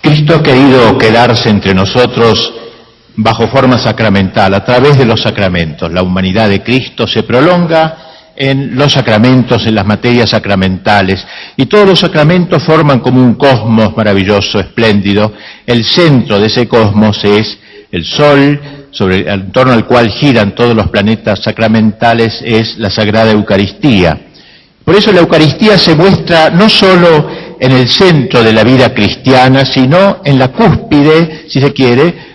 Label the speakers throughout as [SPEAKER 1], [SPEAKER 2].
[SPEAKER 1] Cristo ha querido quedarse entre nosotros bajo forma sacramental, a través de los sacramentos. La humanidad de Cristo se prolonga en los sacramentos, en las materias sacramentales, y todos los sacramentos forman como un cosmos maravilloso, espléndido. El centro de ese cosmos es el Sol, en torno al cual giran todos los planetas sacramentales, es la Sagrada Eucaristía. Por eso la Eucaristía se muestra no solo en el centro de la vida cristiana, sino en la cúspide, si se quiere,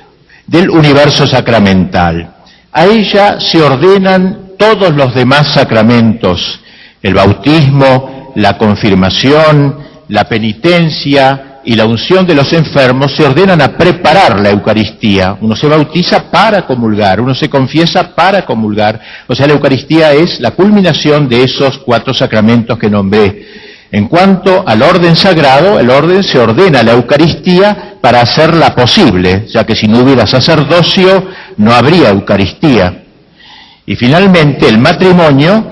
[SPEAKER 1] del universo sacramental. A ella se ordenan todos los demás sacramentos: el bautismo, la confirmación, la penitencia y la unción de los enfermos se ordenan a preparar la Eucaristía. Uno se bautiza para comulgar, uno se confiesa para comulgar. O sea, la Eucaristía es la culminación de esos 4 sacramentos que nombré. En cuanto al orden sagrado, el orden se ordena la Eucaristía para hacerla posible, ya que si no hubiera sacerdocio no habría Eucaristía. Y finalmente el matrimonio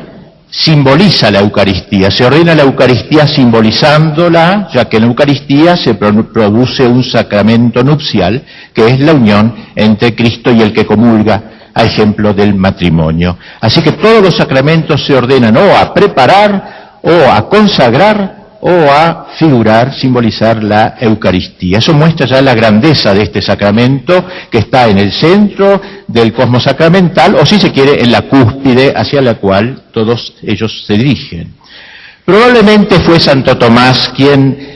[SPEAKER 1] simboliza la Eucaristía, se ordena la Eucaristía simbolizándola, ya que en la Eucaristía se produce un sacramento nupcial, que es la unión entre Cristo y el que comulga, a ejemplo del matrimonio. Así que todos los sacramentos se ordenan o a preparar, o a consagrar, o a figurar, simbolizar la Eucaristía. Eso muestra ya la grandeza de este sacramento, que está en el centro del cosmos sacramental, o si se quiere, en la cúspide hacia la cual todos ellos se dirigen. Probablemente fue Santo Tomás quien,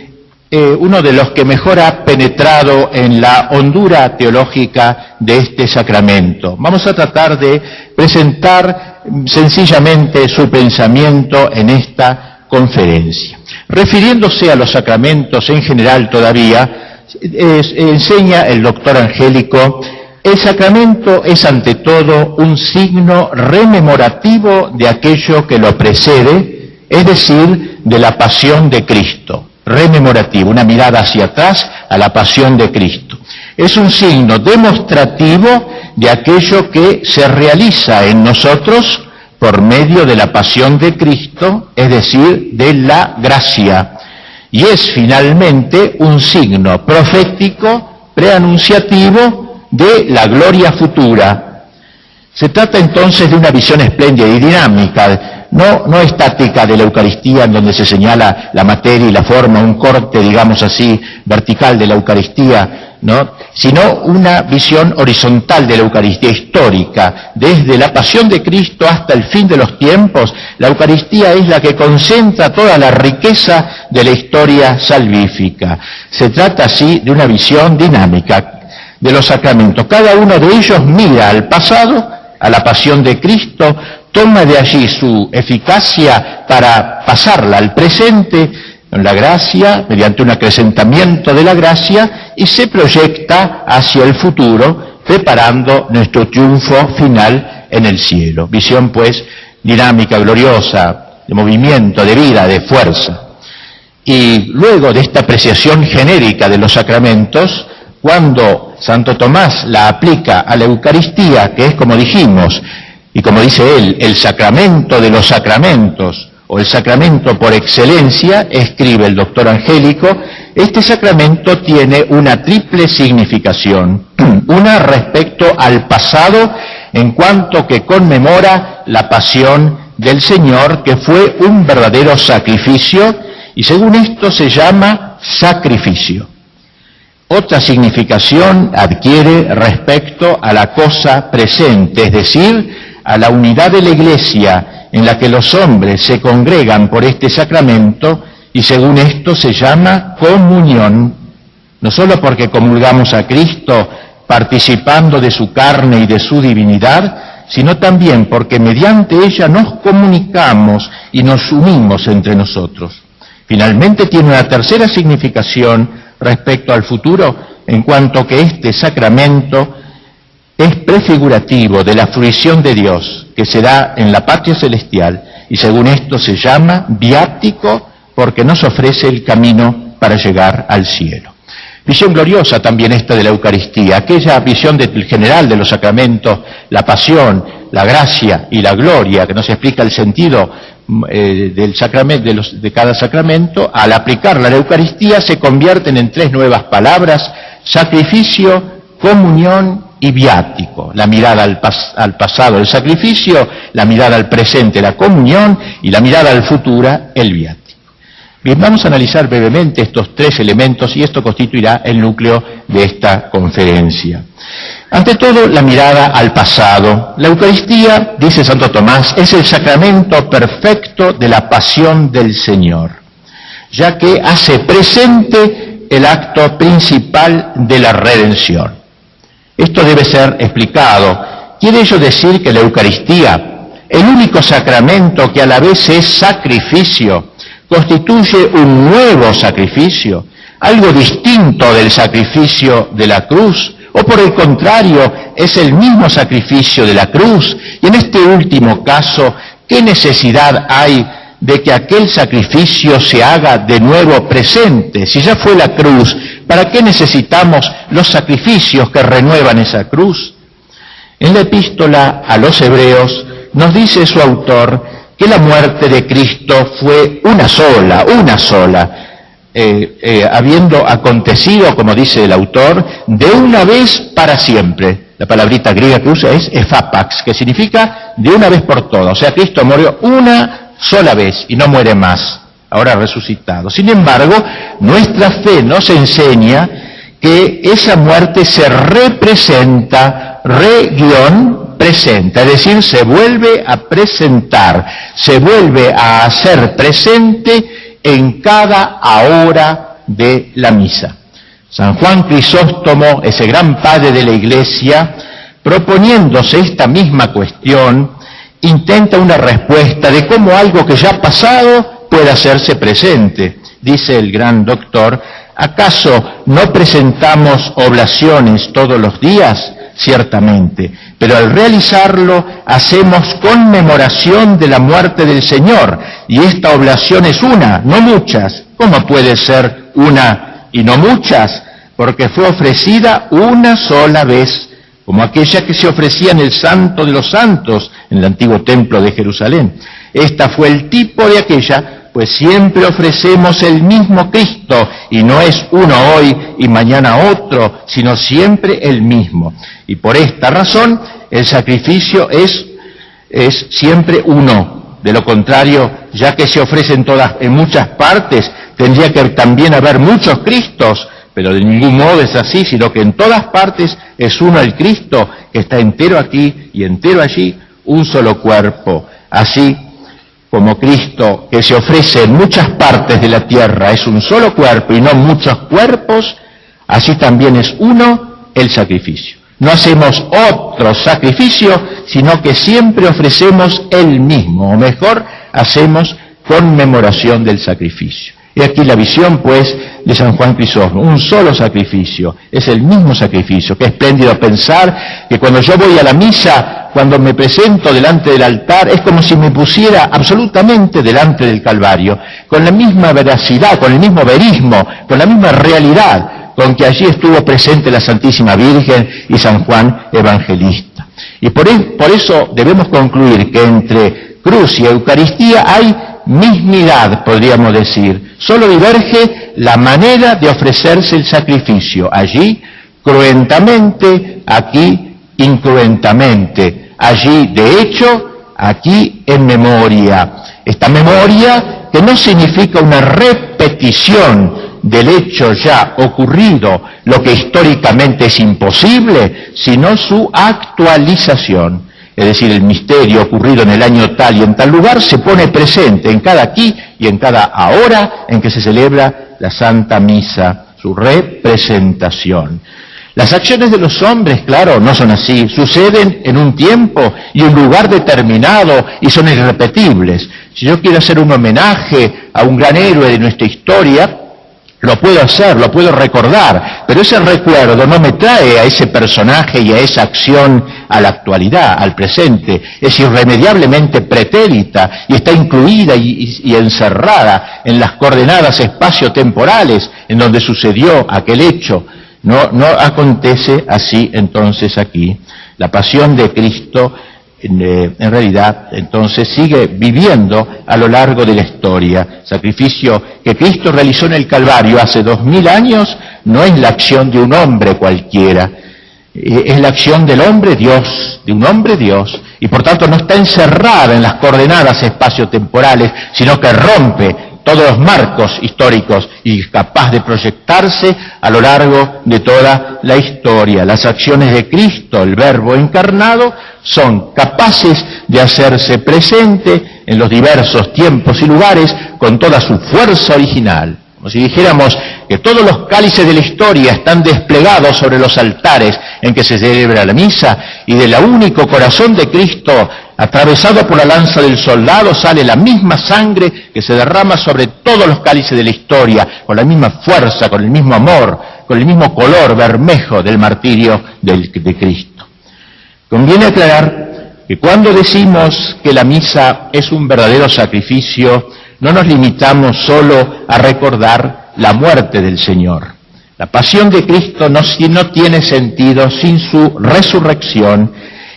[SPEAKER 1] uno de los que mejor ha penetrado en la hondura teológica de este sacramento. Vamos a tratar de presentar sencillamente su pensamiento en esta conferencia. Refiriéndose a los sacramentos en general todavía, enseña el doctor Angélico: el sacramento es ante todo un signo rememorativo de aquello que lo precede, es decir, de la pasión de Cristo. Rememorativo, una mirada hacia atrás a la pasión de Cristo. Es un signo demostrativo de aquello que se realiza en nosotros por medio de la pasión de Cristo, es decir, de la gracia. Y es finalmente un signo profético, preanunciativo de la gloria futura. Se trata entonces de una visión espléndida y dinámica, no estática de la Eucaristía, en donde se señala la materia y la forma, un corte, digamos así, vertical de la Eucaristía, ¿no? Sino una visión horizontal de la Eucaristía histórica. Desde la pasión de Cristo hasta el fin de los tiempos, la Eucaristía es la que concentra toda la riqueza de la historia salvífica. Se trata así de una visión dinámica de los sacramentos. Cada uno de ellos mira al pasado, a la pasión de Cristo, toma de allí su eficacia para pasarla al presente, en la gracia, mediante un acrecentamiento de la gracia, y se proyecta hacia el futuro, preparando nuestro triunfo final en el cielo. Visión, pues, dinámica, gloriosa, de movimiento, de vida, de fuerza. Y luego de esta apreciación genérica de los sacramentos, cuando Santo Tomás la aplica a la Eucaristía, que es, como dijimos, y como dice él, el sacramento de los sacramentos, o el sacramento por excelencia, escribe el doctor Angélico, este sacramento tiene una triple significación. Una respecto al pasado, en cuanto que conmemora la pasión del Señor, que fue un verdadero sacrificio, y según esto se llama sacrificio. Otra significación adquiere respecto a la cosa presente, es decir, a la unidad de la Iglesia, en la que los hombres se congregan por este sacramento, y según esto se llama comunión, no solo porque comulgamos a Cristo participando de su carne y de su divinidad, sino también porque mediante ella nos comunicamos y nos unimos entre nosotros. Finalmente tiene una tercera significación respecto al futuro, en cuanto que este sacramento es prefigurativo de la fruición de Dios que se da en la patria celestial, y según esto se llama viático porque nos ofrece el camino para llegar al cielo. Visión gloriosa también esta de la Eucaristía, aquella visión general de los sacramentos, la pasión, la gracia y la gloria, que nos explica el sentido del sacramento, de cada sacramento. Al aplicarla a la Eucaristía se convierten en tres nuevas palabras: sacrificio, comunión y viático. La mirada al pasado, el sacrificio; la mirada al presente, la comunión; y la mirada al futuro, el viático. Bien, vamos a analizar brevemente estos tres elementos y esto constituirá el núcleo de esta conferencia. Ante todo, la mirada al pasado. La Eucaristía, dice Santo Tomás, es el sacramento perfecto de la pasión del Señor, ya que hace presente el acto principal de la redención. Esto debe ser explicado. ¿Quiere ello decir que la Eucaristía, el único sacramento que a la vez es sacrificio, constituye un nuevo sacrificio, algo distinto del sacrificio de la cruz? ¿O por el contrario, es el mismo sacrificio de la cruz? Y en este último caso, ¿qué necesidad hay de que aquel sacrificio se haga de nuevo presente? Si ya fue la cruz, ¿para qué necesitamos los sacrificios que renuevan esa cruz? En la epístola a los Hebreos nos dice su autor que la muerte de Cristo fue una sola, habiendo acontecido, como dice el autor, de una vez para siempre. La palabrita griega que usa es ephapax, que significa de una vez por todas. O sea, Cristo murió una sola vez y no muere más, ahora resucitado. Sin embargo, nuestra fe nos enseña que esa muerte se representa, presenta, es decir, se vuelve a presentar, se vuelve a hacer presente en cada hora de la misa. San Juan Crisóstomo, ese gran padre de la Iglesia, proponiéndose esta misma cuestión, intenta una respuesta de cómo algo que ya ha pasado puede hacerse presente. Dice el gran doctor: ¿acaso no presentamos oblaciones todos los días? Ciertamente, pero al realizarlo hacemos conmemoración de la muerte del Señor, y esta oblación es una, no muchas. ¿Cómo puede ser una y no muchas? Porque fue ofrecida una sola vez, como aquella que se ofrecía en el Santo de los Santos, en el antiguo templo de Jerusalén. Esta fue el tipo de aquella, pues siempre ofrecemos el mismo Cristo, y no es uno hoy y mañana otro, sino siempre el mismo. Y por esta razón, el sacrificio es siempre uno. De lo contrario, ya que se ofrecen en muchas partes, tendría que también haber muchos Cristos, pero de ningún modo es así, sino que en todas partes es uno el Cristo, que está entero aquí y entero allí, un solo cuerpo. Así como Cristo, que se ofrece en muchas partes de la tierra, es un solo cuerpo y no muchos cuerpos, así también es uno el sacrificio. No hacemos otro sacrificio, sino que siempre ofrecemos el mismo, o mejor, hacemos conmemoración del sacrificio. Y aquí la visión, pues, de San Juan Crisóstomo, un solo sacrificio, es el mismo sacrificio. Qué espléndido pensar que cuando yo voy a la misa, cuando me presento delante del altar, es como si me pusiera absolutamente delante del Calvario, con la misma veracidad, con el mismo verismo, con la misma realidad con que allí estuvo presente la Santísima Virgen y San Juan Evangelista. Y por eso debemos concluir que entre cruz y Eucaristía hay mismidad, podríamos decir. Solo diverge la manera de ofrecerse el sacrificio. Allí, cruentamente; aquí, incruentamente. Allí, de hecho; aquí, en memoria. Esta memoria, que no significa una repetición del hecho ya ocurrido, lo que históricamente es imposible, sino su actualización. Es decir, el misterio ocurrido en el año tal y en tal lugar se pone presente en cada aquí y en cada ahora en que se celebra la Santa Misa, su representación. Las acciones de los hombres, claro, no son así, suceden en un tiempo y un lugar determinado y son irrepetibles. Si yo quiero hacer un homenaje a un gran héroe de nuestra historia, lo puedo hacer, lo puedo recordar, pero ese recuerdo no me trae a ese personaje y a esa acción a la actualidad, al presente. Es irremediablemente pretérita y está incluida y encerrada en las coordenadas espaciotemporales en donde sucedió aquel hecho. No acontece así entonces aquí. La pasión de Cristo en realidad entonces sigue viviendo a lo largo de la historia. Sacrificio que Cristo realizó en el Calvario hace 2000 años no es la acción de un hombre cualquiera, es la acción del hombre Dios, de un hombre Dios, y por tanto no está encerrada en las coordenadas espaciotemporales, sino que rompe todos los marcos históricos y es capaz de proyectarse a lo largo de toda la historia. Las acciones de Cristo, el Verbo encarnado, son capaces de hacerse presente en los diversos tiempos y lugares con toda su fuerza original. Como si dijéramos que todos los cálices de la historia están desplegados sobre los altares en que se celebra la misa, y del único corazón de Cristo, atravesado por la lanza del soldado, sale la misma sangre que se derrama sobre todos los cálices de la historia, con la misma fuerza, con el mismo amor, con el mismo color bermejo del martirio de Cristo. Conviene aclarar que cuando decimos que la misa es un verdadero sacrificio, no nos limitamos solo a recordar la muerte del Señor. La pasión de Cristo no tiene sentido sin su resurrección,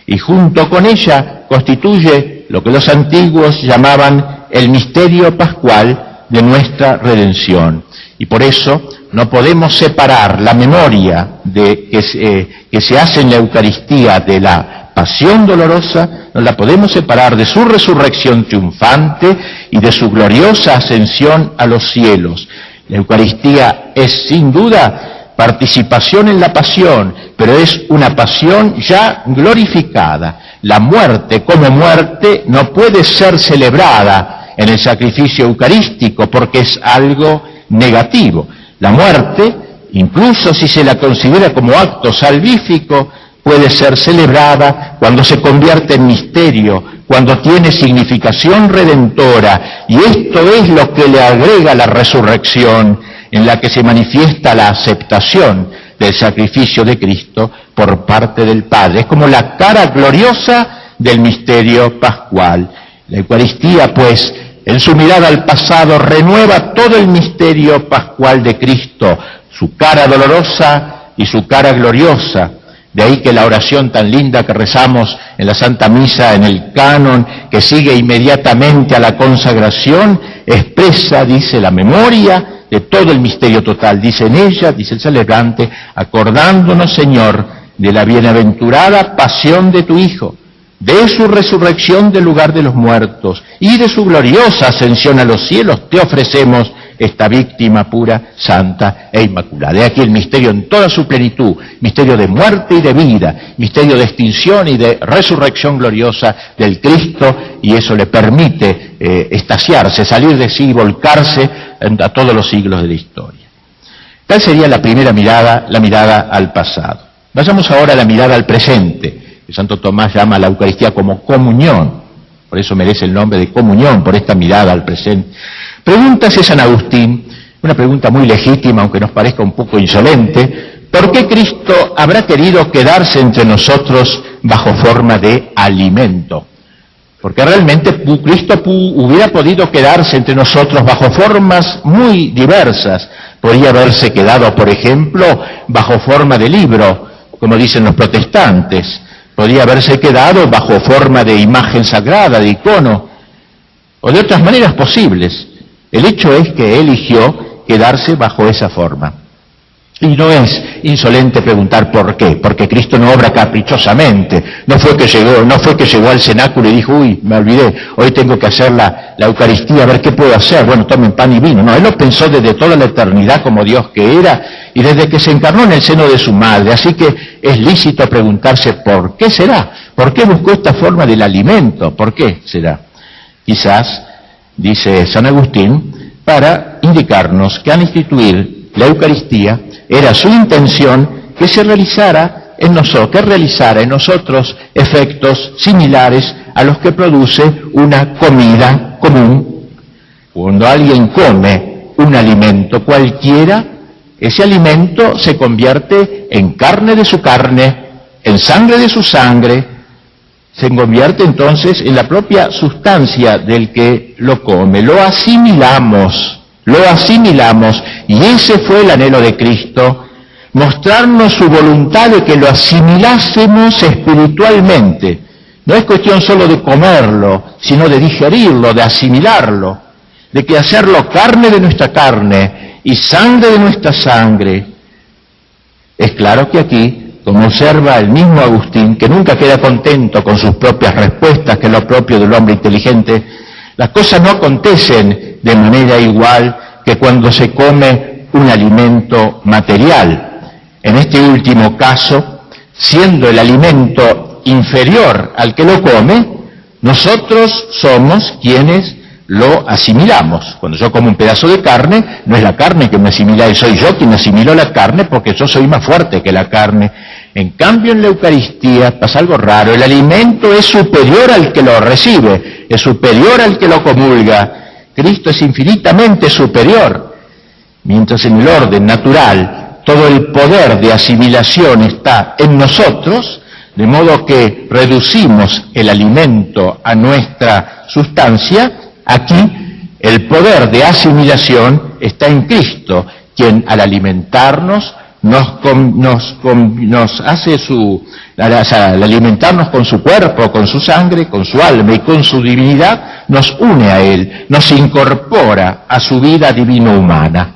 [SPEAKER 1] y junto con ella constituye lo que los antiguos llamaban el misterio pascual de nuestra redención. Y por eso no podemos separar la memoria que se hace en la Eucaristía de la pasión dolorosa, no la podemos separar de su resurrección triunfante y de su gloriosa ascensión a los cielos. La Eucaristía es sin duda participación en la pasión, pero es una pasión ya glorificada. La muerte como muerte no puede ser celebrada en el sacrificio eucarístico porque es algo negativo. La muerte, incluso si se la considera como acto salvífico, puede ser celebrada cuando se convierte en misterio, cuando tiene significación redentora, y esto es lo que le agrega la resurrección, en la que se manifiesta la aceptación del sacrificio de Cristo por parte del Padre. Es como la cara gloriosa del misterio pascual. La Eucaristía, pues, en su mirada al pasado, renueva todo el misterio pascual de Cristo, su cara dolorosa y su cara gloriosa. De ahí que la oración tan linda que rezamos en la Santa Misa, en el canon, que sigue inmediatamente a la consagración, expresa, dice, la memoria de todo el misterio total. Dice en ella, dice el celebrante, acordándonos, Señor, de la bienaventurada pasión de tu Hijo, de su resurrección del lugar de los muertos y de su gloriosa ascensión a los cielos, te ofrecemos esta víctima pura, santa e inmaculada. De aquí el misterio en toda su plenitud, misterio de muerte y de vida, misterio de extinción y de resurrección gloriosa del Cristo, y eso le permite extasiarse, salir de sí y volcarse a todos los siglos de la historia. Tal sería la primera mirada, la mirada al pasado. Vayamos ahora a la mirada al presente, que Santo Tomás llama a la Eucaristía como comunión, por eso merece el nombre de comunión, por esta mirada al presente. Pregúntase San Agustín, una pregunta muy legítima, aunque nos parezca un poco insolente, ¿por qué Cristo habrá querido quedarse entre nosotros bajo forma de alimento? Porque realmente Cristo hubiera podido quedarse entre nosotros bajo formas muy diversas. Podría haberse quedado, por ejemplo, bajo forma de libro, como dicen los protestantes. Podría haberse quedado bajo forma de imagen sagrada, de icono, o de otras maneras posibles. El hecho es que eligió quedarse bajo esa forma. Y no es insolente preguntar por qué, porque Cristo no obra caprichosamente. No fue que llegó al cenáculo y dijo, uy, me olvidé, hoy tengo que hacer la Eucaristía, a ver qué puedo hacer, bueno, tomen pan y vino. No, Él lo pensó desde toda la eternidad como Dios que era, y desde que se encarnó en el seno de su madre. Así que es lícito preguntarse por qué será, por qué buscó esta forma del alimento, por qué será. Quizás, dice San Agustín, para indicarnos que al instituir la Eucaristía era su intención que se realizara en nosotros, efectos similares a los que produce una comida común, Cuando alguien come un alimento cualquiera, ese alimento se convierte en carne de su carne, en sangre de su sangre, se convierte entonces en la propia sustancia del que lo come. Lo asimilamos, y ese fue el anhelo de Cristo, mostrarnos su voluntad de que lo asimilásemos espiritualmente. No es cuestión solo de comerlo, sino de digerirlo, de asimilarlo, de que hacerlo carne de nuestra carne y sangre de nuestra sangre. Es claro que aquí, como observa el mismo Agustín, que nunca queda contento con sus propias respuestas, que es lo propio del hombre inteligente, las cosas no acontecen de manera igual que cuando se come un alimento material. En este último caso, siendo el alimento inferior al que lo come, nosotros somos quienes lo asimilamos. Cuando yo como un pedazo de carne, no es la carne que me asimila, soy yo quien asimilo la carne porque yo soy más fuerte que la carne. En cambio, en la Eucaristía pasa algo raro, el alimento es superior al que lo recibe, es superior al que lo comulga. Cristo es infinitamente superior, mientras en el orden natural todo el poder de asimilación está en nosotros, de modo que reducimos el alimento a nuestra sustancia. Aquí el poder de asimilación está en Cristo, quien al alimentarnos al alimentarnos con su cuerpo, con su sangre, con su alma y con su divinidad, nos une a Él, nos incorpora a su vida divino-humana.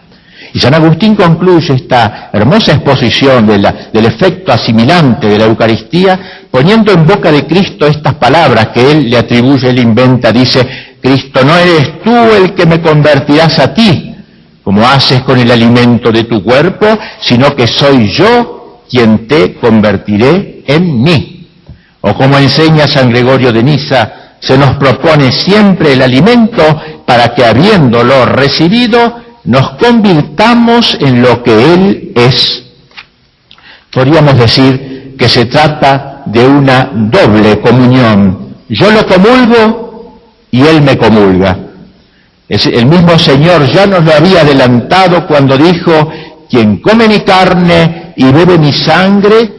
[SPEAKER 1] Y San Agustín concluye esta hermosa exposición del efecto asimilante de la Eucaristía, poniendo en boca de Cristo estas palabras que Él le atribuye, Él inventa, dice: Cristo, no eres tú el que me convertirás a ti, como haces con el alimento de tu cuerpo, sino que soy yo quien te convertiré en mí. O como enseña San Gregorio de Niza, se nos propone siempre el alimento para que, habiéndolo recibido, nos convirtamos en lo que Él es. Podríamos decir que se trata de una doble comunión. Yo lo comulgo y Él me comulga. El mismo Señor ya nos lo había adelantado cuando dijo: quien come mi carne y bebe mi sangre,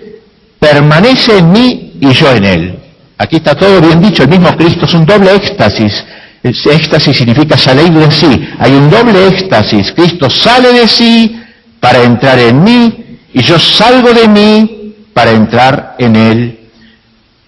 [SPEAKER 1] permanece en mí y yo en él. Aquí está todo bien dicho, el mismo Cristo es un doble éxtasis. Éxtasis significa salir de sí. Hay un doble éxtasis. Cristo sale de sí para entrar en mí y yo salgo de mí para entrar en él.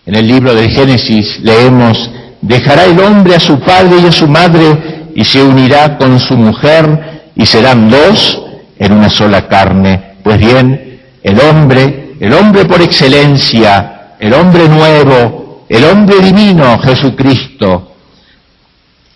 [SPEAKER 1] En el libro del Génesis leemos: dejará el hombre a su padre y a su madre y se unirá con su mujer y serán dos en una sola carne. Pues bien, el hombre por excelencia, el hombre nuevo, el hombre divino, Jesucristo,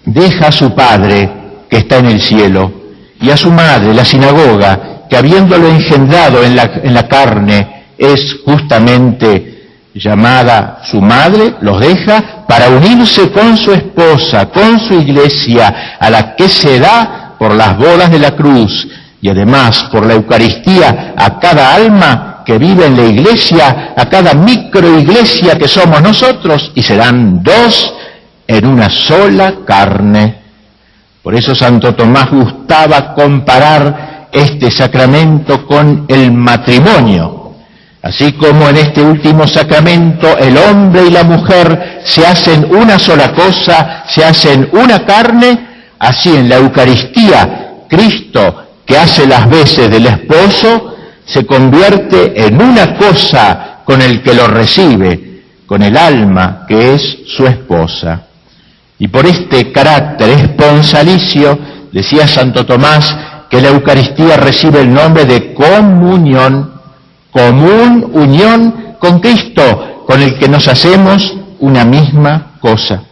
[SPEAKER 1] deja a su Padre que está en el cielo y a su madre, la sinagoga, que habiéndolo engendrado en la carne es justamente llamada su madre, los deja para unirse con su esposa, con su iglesia, a la que se da por las bodas de la cruz y además por la Eucaristía a cada alma que vive en la iglesia, a cada microiglesia que somos nosotros, y serán dos en una sola carne. Por eso Santo Tomás gustaba comparar este sacramento con el matrimonio. Así como en este último sacramento el hombre y la mujer se hacen una sola cosa, se hacen una carne, así en la Eucaristía Cristo, que hace las veces del esposo, se convierte en una cosa con el que lo recibe, con el alma que es su esposa. Y por este carácter esponsalicio, decía Santo Tomás, que la Eucaristía recibe el nombre de comunión, común unión con Cristo, con el que nos hacemos una misma cosa.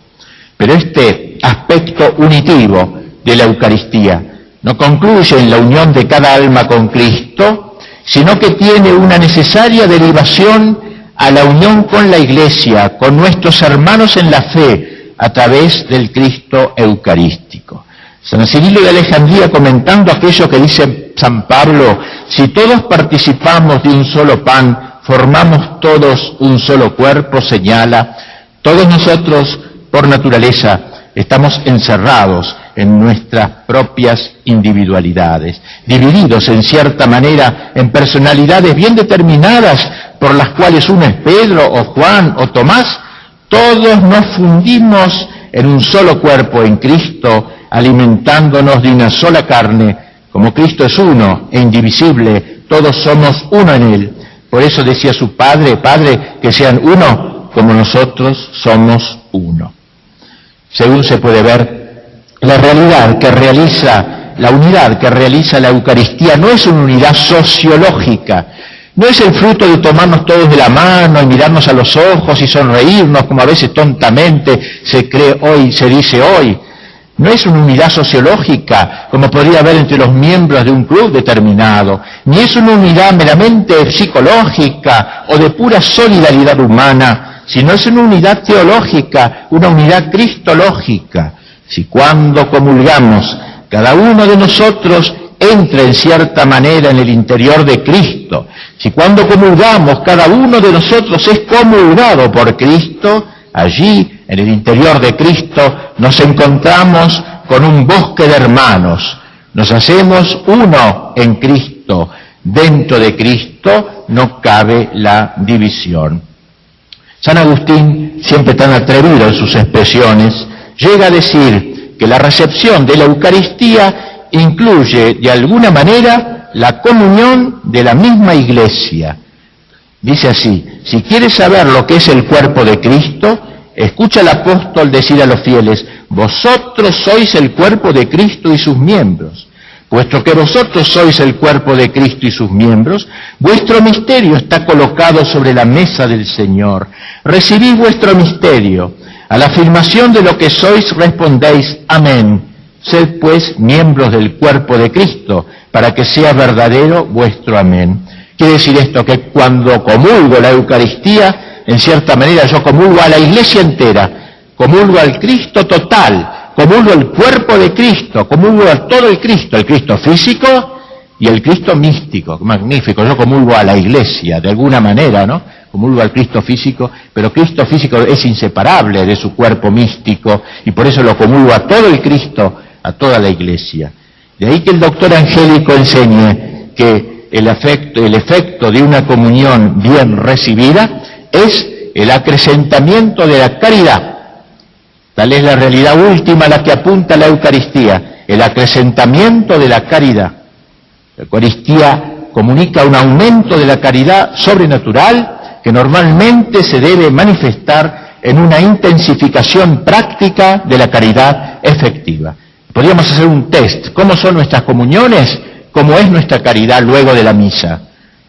[SPEAKER 1] Pero este aspecto unitivo de la Eucaristía no concluye en la unión de cada alma con Cristo, sino que tiene una necesaria derivación a la unión con la Iglesia, con nuestros hermanos en la fe, a través del Cristo eucarístico. San Cirilo de Alejandría, comentando aquello que dice San Pablo: si todos participamos de un solo pan, formamos todos un solo cuerpo, señala: todos nosotros, por naturaleza, estamos encerrados en nuestras propias individualidades, divididos en cierta manera en personalidades bien determinadas por las cuales uno es Pedro o Juan o Tomás, todos nos fundimos en un solo cuerpo en Cristo, alimentándonos de una sola carne. Como Cristo es uno e indivisible, todos somos uno en Él. Por eso decía su Padre, Padre, que sean uno como nosotros somos uno. Según se puede ver, la realidad que realiza, la unidad que realiza la Eucaristía no es una unidad sociológica, no es el fruto de tomarnos todos de la mano y mirarnos a los ojos y sonreírnos como a veces tontamente se cree hoy, se dice hoy. No es una unidad sociológica, como podría haber entre los miembros de un club determinado, ni es una unidad meramente psicológica o de pura solidaridad humana, sino es una unidad teológica, una unidad cristológica. Si cuando comulgamos, cada uno de nosotros entra en cierta manera en el interior de Cristo, si cuando comulgamos, cada uno de nosotros es comulgado por Cristo, allí, en el interior de Cristo, nos encontramos con un bosque de hermanos. Nos hacemos uno en Cristo. Dentro de Cristo no cabe la división. San Agustín, siempre tan atrevido en sus expresiones, llega a decir que la recepción de la Eucaristía incluye, de alguna manera, la comunión de la misma Iglesia. Dice así: si quieres saber lo que es el cuerpo de Cristo, escucha al apóstol decir a los fieles: vosotros sois el cuerpo de Cristo y sus miembros. Puesto que vosotros sois el cuerpo de Cristo y sus miembros, vuestro misterio está colocado sobre la mesa del Señor. Recibid vuestro misterio. A la afirmación de lo que sois respondéis: amén. Sed pues miembros del cuerpo de Cristo, para que sea verdadero vuestro amén. Quiere decir esto, que cuando comulgo la Eucaristía, en cierta manera yo comulgo a la Iglesia entera, comulgo al Cristo total, comulgo el cuerpo de Cristo, comulgo a todo el Cristo físico y el Cristo místico. Magnífico, yo comulgo a la Iglesia, de alguna manera, ¿no? Comulgo al Cristo físico, pero Cristo físico es inseparable de su cuerpo místico, y por eso lo comulgo a todo el Cristo, a toda la Iglesia. De ahí que el doctor Angélico enseñe que el efecto de una comunión bien recibida es el acrecentamiento de la caridad. Tal es la realidad última a la que apunta la Eucaristía, el acrecentamiento de la caridad. La Eucaristía comunica un aumento de la caridad sobrenatural que normalmente se debe manifestar en una intensificación práctica de la caridad efectiva. Podríamos hacer un test: ¿cómo son nuestras comuniones? ¿Cómo es nuestra caridad luego de la misa?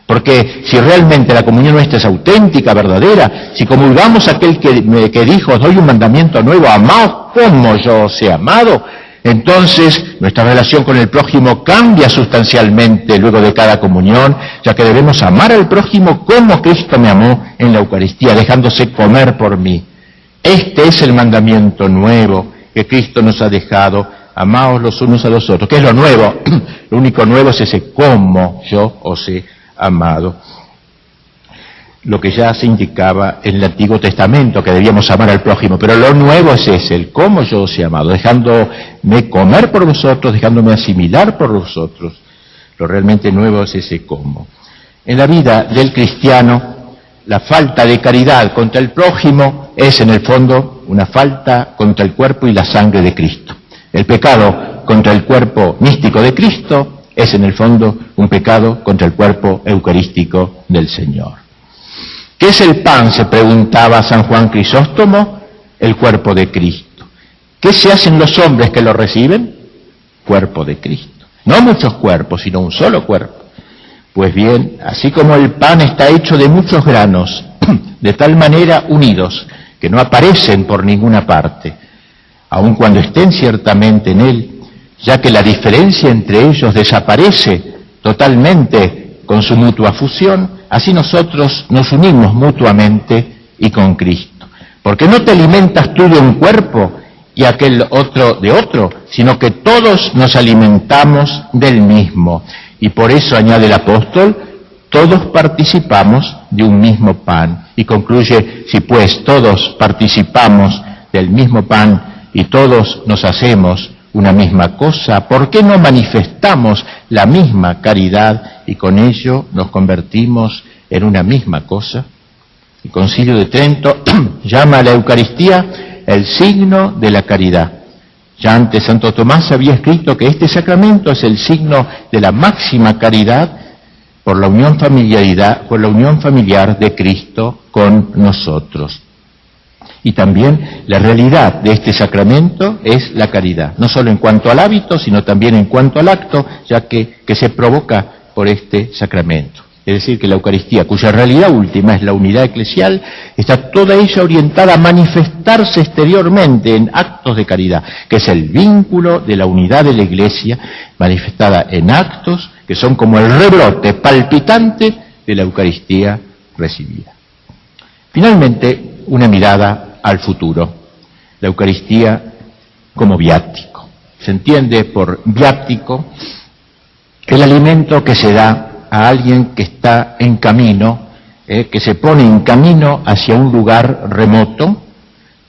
[SPEAKER 1] Porque si realmente la comunión nuestra es auténtica, verdadera, si comulgamos aquel que dijo: os doy un mandamiento nuevo, amaos como yo os he amado, entonces nuestra relación con el prójimo cambia sustancialmente luego de cada comunión, ya que debemos amar al prójimo como Cristo me amó en la Eucaristía, dejándose comer por mí. Este es el mandamiento nuevo que Cristo nos ha dejado: amaos los unos a los otros. ¿Qué es lo nuevo? Lo único nuevo es ese como yo os he amado. Lo que ya se indicaba en el Antiguo Testamento, que debíamos amar al prójimo, pero lo nuevo es ese, el cómo yo os he amado, dejándome comer por vosotros, dejándome asimilar por vosotros. Lo realmente nuevo es ese cómo. En la vida del cristiano, la falta de caridad contra el prójimo es en el fondo una falta contra el cuerpo y la sangre de Cristo. El pecado contra el cuerpo místico de Cristo es en el fondo un pecado contra el cuerpo eucarístico del Señor. ¿Qué es el pan?, se preguntaba San Juan Crisóstomo. El cuerpo de Cristo. ¿Qué se hacen los hombres que lo reciben? Cuerpo de Cristo. No muchos cuerpos, sino un solo cuerpo. Pues bien, así como el pan está hecho de muchos granos, de tal manera unidos, que no aparecen por ninguna parte, aun cuando estén ciertamente en él, ya que la diferencia entre ellos desaparece totalmente con su mutua fusión, así nosotros nos unimos mutuamente y con Cristo. Porque no te alimentas tú de un cuerpo y aquel otro de otro, sino que todos nos alimentamos del mismo. Y por eso, añade el apóstol, todos participamos de un mismo pan. Y concluye: si pues todos participamos del mismo pan y todos nos hacemos una misma cosa? ¿Por qué no manifestamos la misma caridad y con ello nos convertimos en una misma cosa? El Concilio de Trento llama a la Eucaristía el signo de la caridad. Ya antes Santo Tomás había escrito que este sacramento es el signo de la máxima caridad por la unión familiar de Cristo con nosotros. Y también la realidad de este sacramento es la caridad, no solo en cuanto al hábito, sino también en cuanto al acto, ya que se provoca por este sacramento. Es decir, que la Eucaristía, cuya realidad última es la unidad eclesial, está toda ella orientada a manifestarse exteriormente en actos de caridad, que es el vínculo de la unidad de la Iglesia, manifestada en actos que son como el rebrote palpitante de la Eucaristía recibida. Finalmente, una mirada al futuro. La Eucaristía como viático. Se entiende por viático el alimento que se da a alguien que está en camino, que se pone en camino hacia un lugar remoto,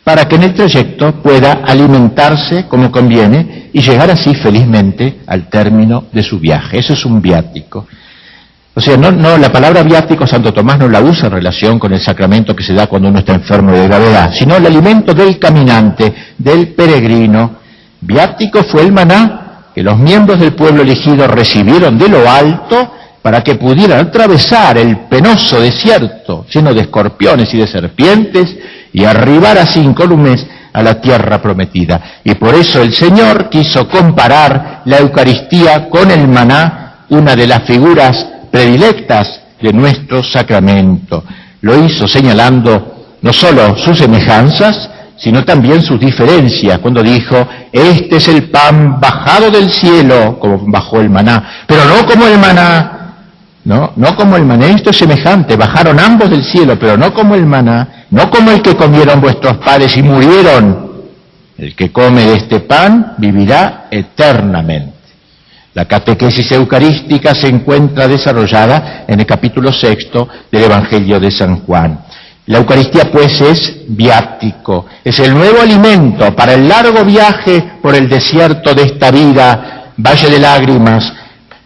[SPEAKER 1] para que en el trayecto pueda alimentarse como conviene y llegar así felizmente al término de su viaje. Eso es un viático. O sea, no, la palabra viático Santo Tomás no la usa en relación con el sacramento que se da cuando uno está enfermo de gravedad, sino el alimento del caminante, del peregrino. Viático fue el maná que los miembros del pueblo elegido recibieron de lo alto para que pudieran atravesar el penoso desierto lleno de escorpiones y de serpientes y arribar así incólumes a la tierra prometida. Y por eso el Señor quiso comparar la Eucaristía con el maná, una de las figuras predilectas de nuestro sacramento. Lo hizo señalando no solo sus semejanzas, sino también sus diferencias, cuando dijo, este es el pan bajado del cielo, como bajó el maná, pero no como el maná. No como el maná, esto es semejante, bajaron ambos del cielo, pero no como el maná, no como el que comieron vuestros padres y murieron. El que come de este pan vivirá eternamente. La catequesis eucarística se encuentra desarrollada en el capítulo 6 del Evangelio de San Juan. La Eucaristía pues es viático, es el nuevo alimento para el largo viaje por el desierto de esta vida, valle de lágrimas,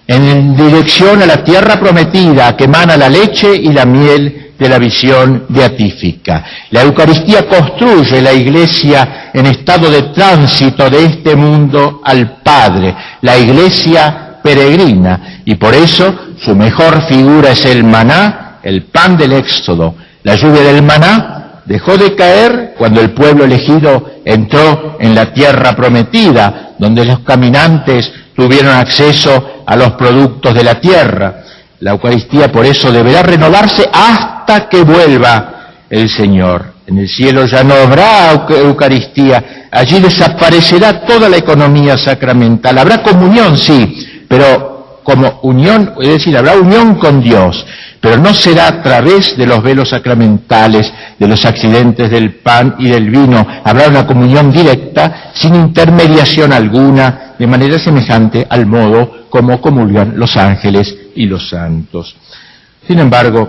[SPEAKER 1] en dirección a la tierra prometida que emana la leche y la miel de la visión beatífica. La Eucaristía construye la Iglesia en estado de tránsito de este mundo al Padre, la Iglesia peregrina, y por eso su mejor figura es el maná, el pan del Éxodo. La lluvia del maná dejó de caer cuando el pueblo elegido entró en la tierra prometida, donde los caminantes tuvieron acceso a los productos de la tierra. La Eucaristía por eso deberá renovarse hasta que vuelva el Señor. En el cielo ya no habrá Eucaristía, allí desaparecerá toda la economía sacramental. Habrá comunión, sí, pero como unión, es decir, habrá unión con Dios, pero no será a través de los velos sacramentales, de los accidentes del pan y del vino. Habrá una comunión directa, sin intermediación alguna, de manera semejante al modo como comulgan los ángeles y los santos. Sin embargo,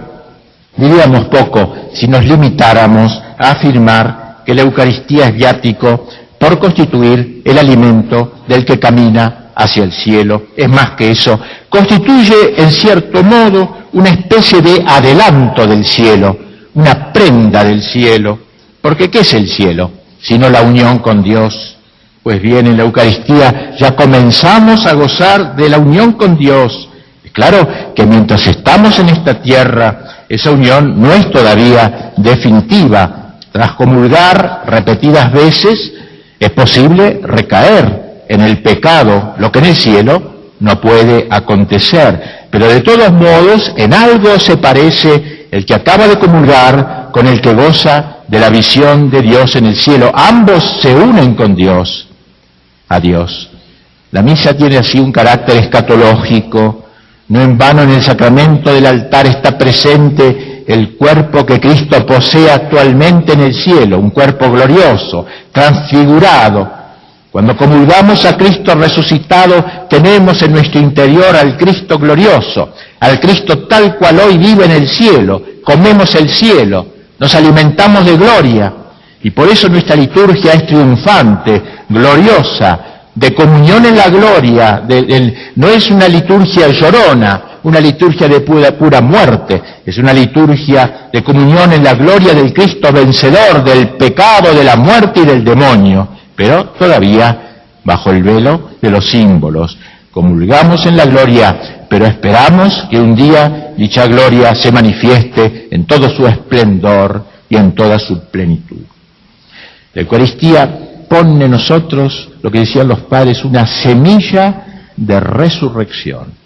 [SPEAKER 1] diríamos poco si nos limitáramos a afirmar que la Eucaristía es viático por constituir el alimento del que camina hacia el cielo. Es más que eso, constituye en cierto modo una especie de adelanto del cielo, una prenda del cielo. Porque ¿qué es el cielo? Sino la unión con Dios. Pues bien, en la Eucaristía ya comenzamos a gozar de la unión con Dios. Claro que mientras estamos en esta tierra, esa unión no es todavía definitiva. Tras comulgar repetidas veces, es posible recaer en el pecado, lo que en el cielo no puede acontecer. Pero de todos modos, en algo se parece el que acaba de comulgar con el que goza de la visión de Dios en el cielo. Ambos se unen con Dios, a Dios. La misa tiene así un carácter escatológico. No en vano en el sacramento del altar está presente el cuerpo que Cristo posee actualmente en el cielo, un cuerpo glorioso, transfigurado. Cuando comulgamos a Cristo resucitado, tenemos en nuestro interior al Cristo glorioso, al Cristo tal cual hoy vive en el cielo. Comemos el cielo, nos alimentamos de gloria, y por eso nuestra liturgia es triunfante, gloriosa, de comunión en la gloria, no es una liturgia llorona, una liturgia de pura muerte, es una liturgia de comunión en la gloria del Cristo vencedor, del pecado, de la muerte y del demonio, pero todavía bajo el velo de los símbolos. Comulgamos en la gloria, pero esperamos que un día dicha gloria se manifieste en todo su esplendor y en toda su plenitud. La Eucaristía pone en nosotros, lo que decían los padres, una semilla de resurrección.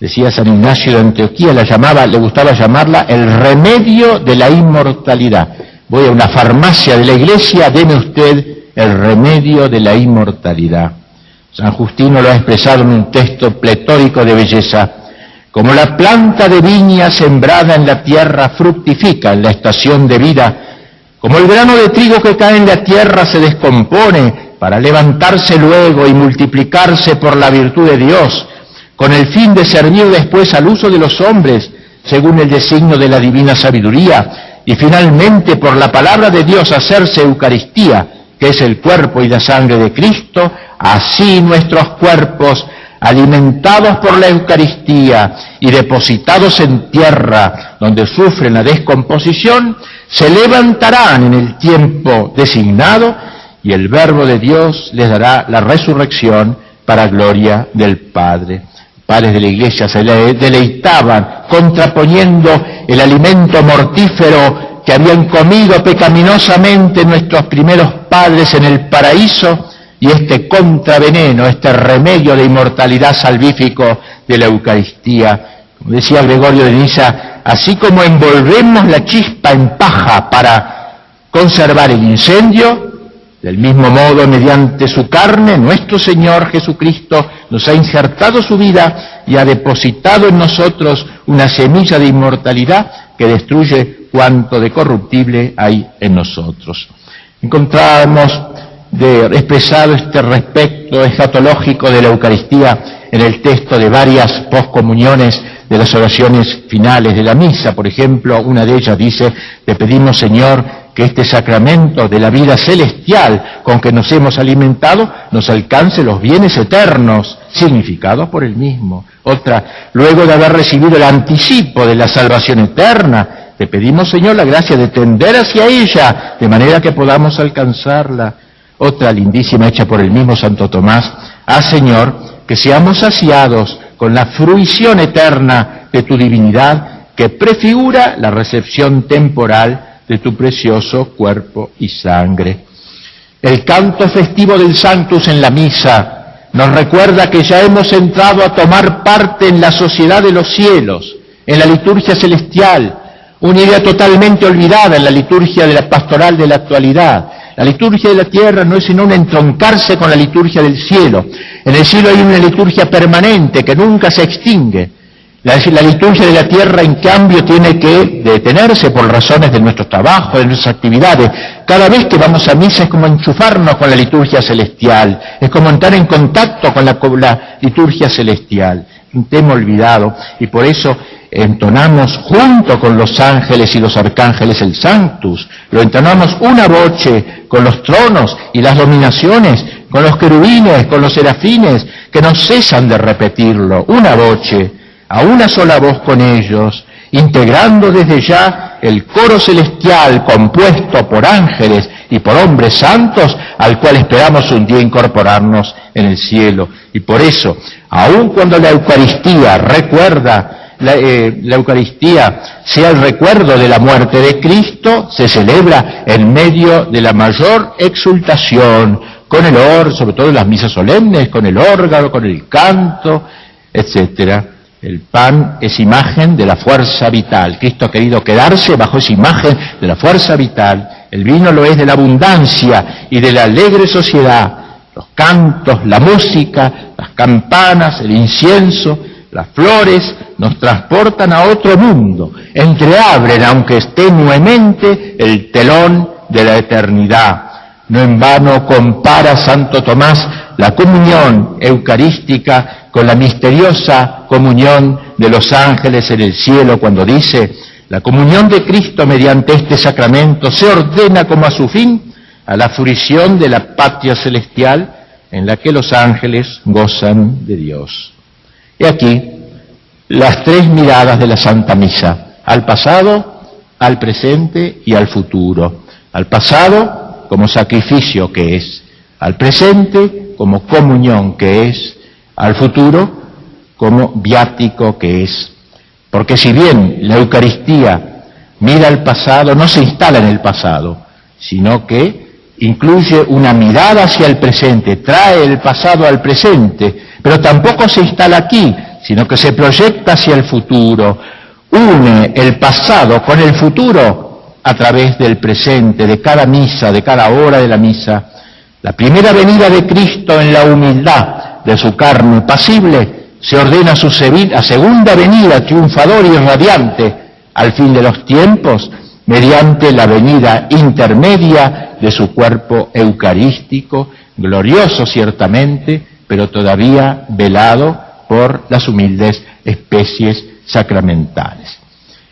[SPEAKER 1] Decía San Ignacio de Antioquía, le gustaba llamarla el remedio de la inmortalidad. Voy a una farmacia de la iglesia, deme usted el remedio de la inmortalidad. San Justino lo ha expresado en un texto pletórico de belleza. Como la planta de viña sembrada en la tierra fructifica en la estación de vida, como el grano de trigo que cae en la tierra se descompone para levantarse luego y multiplicarse por la virtud de Dios, con el fin de servir después al uso de los hombres, según el designio de la divina sabiduría, y finalmente por la palabra de Dios hacerse Eucaristía, que es el cuerpo y la sangre de Cristo, así nuestros cuerpos, alimentados por la Eucaristía y depositados en tierra, donde sufren la descomposición, se levantarán en el tiempo designado y el Verbo de Dios les dará la resurrección para gloria del Padre. Padres de la Iglesia se deleitaban contraponiendo el alimento mortífero que habían comido pecaminosamente nuestros primeros padres en el paraíso y este contraveneno, este remedio de inmortalidad salvífico de la Eucaristía. Como decía Gregorio de Niza, así como envolvemos la chispa en paja para conservar el incendio, del mismo modo, mediante su carne, nuestro Señor Jesucristo nos ha injertado su vida y ha depositado en nosotros una semilla de inmortalidad que destruye cuanto de corruptible hay en nosotros. Encontramos expresado este respecto escatológico de la Eucaristía en el texto de varias poscomuniones de las oraciones finales de la misa. Por ejemplo, una de ellas dice: te pedimos, Señor, que este sacramento de la vida celestial con que nos hemos alimentado nos alcance los bienes eternos, significados por el mismo. Otra, luego de haber recibido el anticipo de la salvación eterna, te pedimos, Señor, la gracia de tender hacia ella, de manera que podamos alcanzarla. Otra lindísima, hecha por el mismo Santo Tomás: haz, Señor, que seamos saciados con la fruición eterna de tu divinidad, que prefigura la recepción temporal de tu precioso cuerpo y sangre. El canto festivo del Sanctus en la misa nos recuerda que ya hemos entrado a tomar parte en la sociedad de los cielos, en la liturgia celestial, una idea totalmente olvidada en la liturgia de la pastoral de la actualidad. La liturgia de la tierra no es sino un entroncarse con la liturgia del cielo. En el cielo hay una liturgia permanente que nunca se extingue. La liturgia de la tierra, en cambio, tiene que detenerse por razones de nuestro trabajo, de nuestras actividades. Cada vez que vamos a misa es como enchufarnos con la liturgia celestial, es como entrar en contacto con la liturgia celestial. Un tema olvidado, y por eso entonamos junto con los ángeles y los arcángeles el Sanctus, lo entonamos una voce con los tronos y las dominaciones, con los querubines, con los serafines, que no cesan de repetirlo, una voce, a una sola voz con ellos, integrando desde ya el coro celestial compuesto por ángeles y por hombres santos, al cual esperamos un día incorporarnos en el cielo. Y por eso, aun cuando la Eucaristía recuerda, la Eucaristía sea el recuerdo de la muerte de Cristo, se celebra en medio de la mayor exultación, con el órgano, sobre todo en las misas solemnes, con el órgano, con el canto, etcétera. El pan es imagen de la fuerza vital. Cristo ha querido quedarse bajo esa imagen de la fuerza vital. El vino lo es de la abundancia y de la alegre sociedad. Los cantos, la música, las campanas, el incienso, las flores nos transportan a otro mundo. Entreabren, aunque tenuemente, el telón de la eternidad. No en vano compara Santo Tomás la comunión eucarística con la misteriosa comunión de los ángeles en el cielo, cuando dice: la comunión de Cristo mediante este sacramento se ordena como a su fin a la fruición de la patria celestial, en la que los ángeles gozan de Dios. Y aquí las tres miradas de la Santa Misa: al pasado, al presente y al futuro. Al pasado como sacrificio que es, al presente como comunión que es, al futuro como viático que es. Porque si bien la Eucaristía mira al pasado, no se instala en el pasado, sino que incluye una mirada hacia el presente, trae el pasado al presente, pero tampoco se instala aquí, sino que se proyecta hacia el futuro, une el pasado con el futuro a través del presente, de cada misa, de cada hora de la misa. La primera venida de Cristo en la humildad de su carne pasible se ordena su segunda venida triunfadora y radiante al fin de los tiempos, mediante la venida intermedia de su cuerpo eucarístico, glorioso ciertamente, pero todavía velado por las humildes especies sacramentales.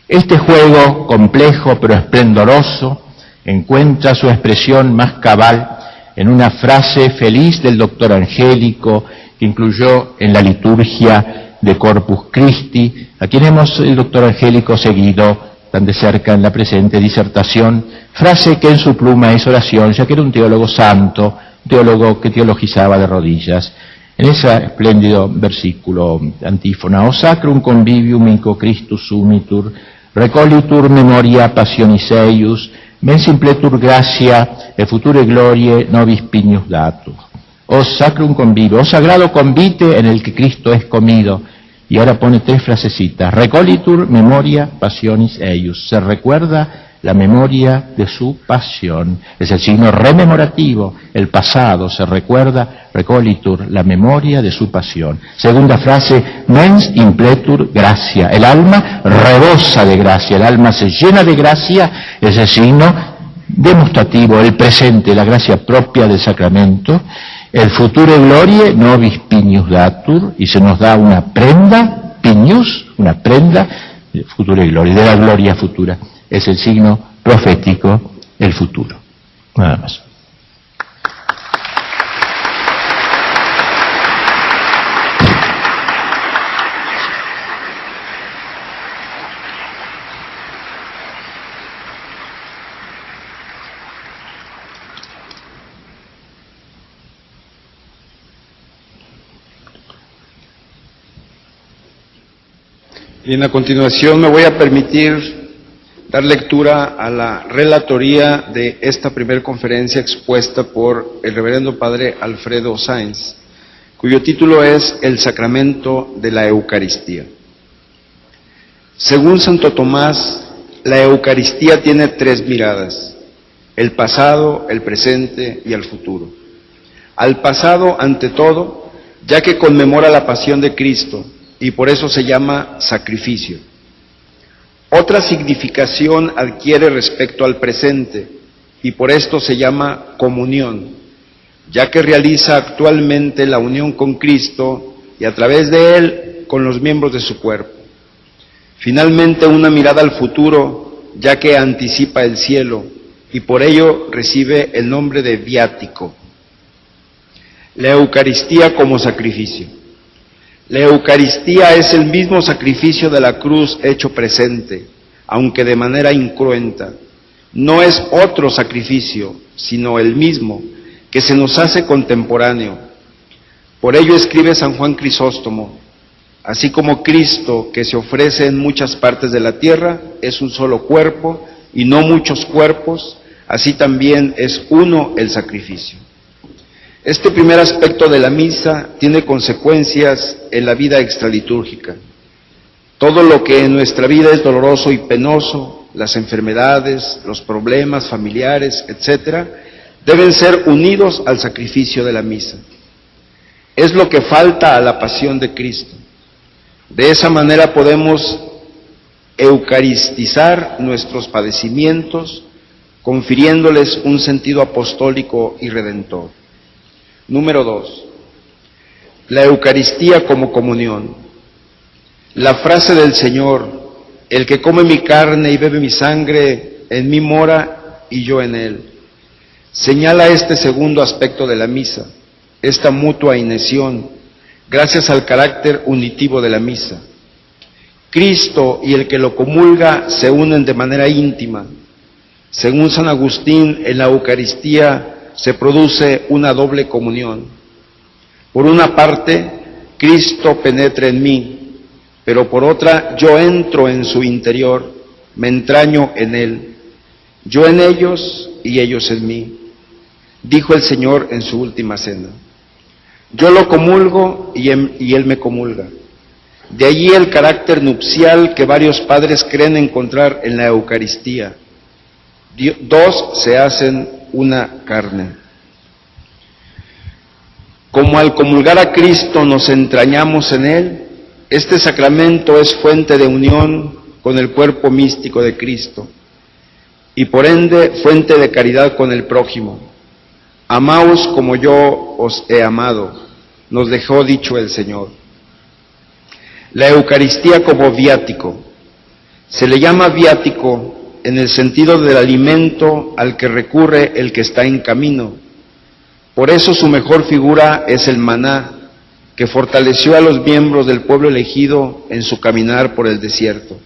[SPEAKER 1] Este juego complejo pero esplendoroso encuentra su expresión más cabal en una frase feliz del doctor Angélico que incluyó en la liturgia de Corpus Christi, a quien hemos, el doctor Angélico, seguido tan de cerca en la presente disertación, frase que en su pluma es oración, ya que era un teólogo santo, un teólogo que teologizaba de rodillas. En ese espléndido versículo antífona: O sacrum convivium in quo Christus sumitur, recolitur memoria passionis eius, men simpletur gratia e future glorie nobis pignus datur. O sacrum convivio, o sagrado convite en el que Cristo es comido. Y ahora pone tres frasecitas: recolitur memoria passionis eius, se recuerda la memoria de su pasión. Es el signo rememorativo, el pasado se recuerda, recolitur, la memoria de su pasión. Segunda frase: mens impletur gratia, el alma rebosa de gracia, el alma se llena de gracia, es el signo demostrativo, el presente, la gracia propia del sacramento. El future glorie nobis pignus datur, y se nos da una prenda, pignus, una prenda, future glorie, de la gloria futura. Es el signo profético, el futuro. Nada más.
[SPEAKER 2] Bien, a continuación me voy a permitir dar lectura a la relatoría de esta primera conferencia expuesta por el reverendo padre Alfredo Sáenz, cuyo título es El sacramento de la Eucaristía. Según Santo Tomás, la Eucaristía tiene tres miradas: el pasado, el presente y el futuro. Al pasado, ante todo, ya que conmemora la pasión de Cristo, y por eso se llama sacrificio. Otra significación adquiere respecto al presente, y por esto se llama comunión, ya que realiza actualmente la unión con Cristo y a través de Él con los miembros de su cuerpo. Finalmente, una mirada al futuro, ya que anticipa el cielo, y por ello recibe el nombre de viático. La Eucaristía como sacrificio. La Eucaristía es el mismo sacrificio de la cruz hecho presente, aunque de manera incruenta. No es otro sacrificio, sino el mismo, que se nos hace contemporáneo. Por ello escribe San Juan Crisóstomo: así como Cristo, que se ofrece en muchas partes de la tierra, es un solo cuerpo y no muchos cuerpos, así también es uno el sacrificio. Este primer aspecto de la misa tiene consecuencias en la vida extralitúrgica. Todo lo que en nuestra vida es doloroso y penoso, las enfermedades, los problemas familiares, etc., deben ser unidos al sacrificio de la misa. Es lo que falta a la pasión de Cristo. De esa manera podemos eucaristizar nuestros padecimientos, confiriéndoles un sentido apostólico y redentor. Número 2. La Eucaristía como comunión. La frase del Señor: el que come mi carne y bebe mi sangre, en mí mora y yo en él, señala este segundo aspecto de la misa. esta mutua inhesión, gracias al carácter unitivo de la misa. Cristo y el que lo comulga se unen de manera íntima. Según San Agustín, en la Eucaristía se produce una doble comunión. Por una parte, Cristo penetra en mí, pero por otra, yo entro en su interior, me entraño en Él, yo en ellos y ellos en mí, dijo el Señor en su última cena. Yo lo comulgo y Él me comulga. De allí el carácter nupcial que varios padres creen encontrar en la Eucaristía. Dos se hacen una carne. Como al comulgar a Cristo nos entrañamos en Él, este sacramento es fuente de unión con el cuerpo místico de Cristo y por ende fuente de caridad con el prójimo. Amaos como yo os he amado, nos dejó dicho el Señor. La Eucaristía como viático. Se le llama viático en el sentido del alimento al que recurre el que está en camino. Por eso su mejor figura es el maná, que fortaleció a los miembros del pueblo elegido en su caminar por el desierto.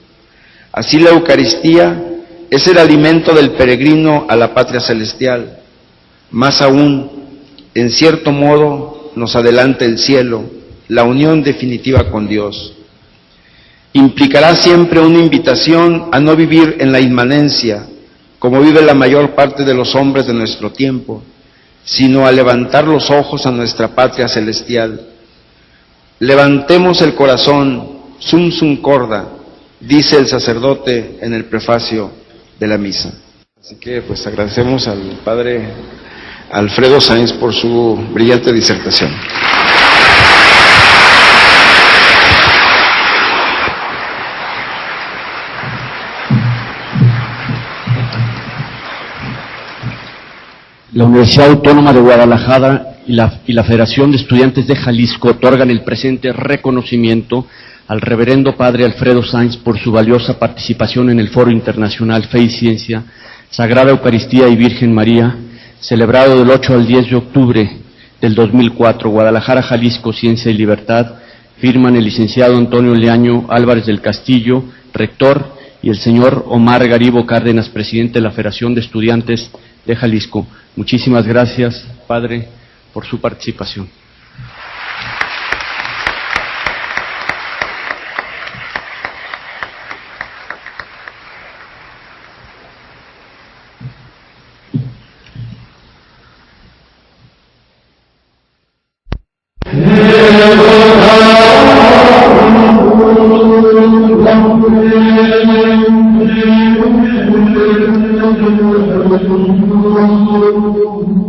[SPEAKER 2] Así la Eucaristía es el alimento del peregrino a la patria celestial. Más aún, en cierto modo, nos adelanta el cielo, la unión definitiva con Dios. Implicará siempre una invitación a no vivir en la inmanencia, como vive la mayor parte de los hombres de nuestro tiempo, sino a levantar los ojos a nuestra patria celestial. Levantemos el corazón, sum sum corda, dice el sacerdote en el prefacio de la misa. Así que pues agradecemos al padre Alfredo Sáenz por su brillante disertación.
[SPEAKER 3] La Universidad Autónoma de Guadalajara y la Federación de Estudiantes de Jalisco otorgan el presente reconocimiento al Reverendo Padre Alfredo Sáenz por su valiosa participación en el Foro Internacional Fe y Ciencia, Sagrada Eucaristía y Virgen María, celebrado del 8 al 10 de octubre del 2004, Guadalajara, Jalisco, Ciencia y Libertad. Firman el licenciado Antonio Leaño Álvarez del Castillo, rector, y el señor Omar Garibo Cárdenas, presidente de la Federación de Estudiantes de Jalisco. Muchísimas gracias, Padre, por su participación.
[SPEAKER 4] Thank you.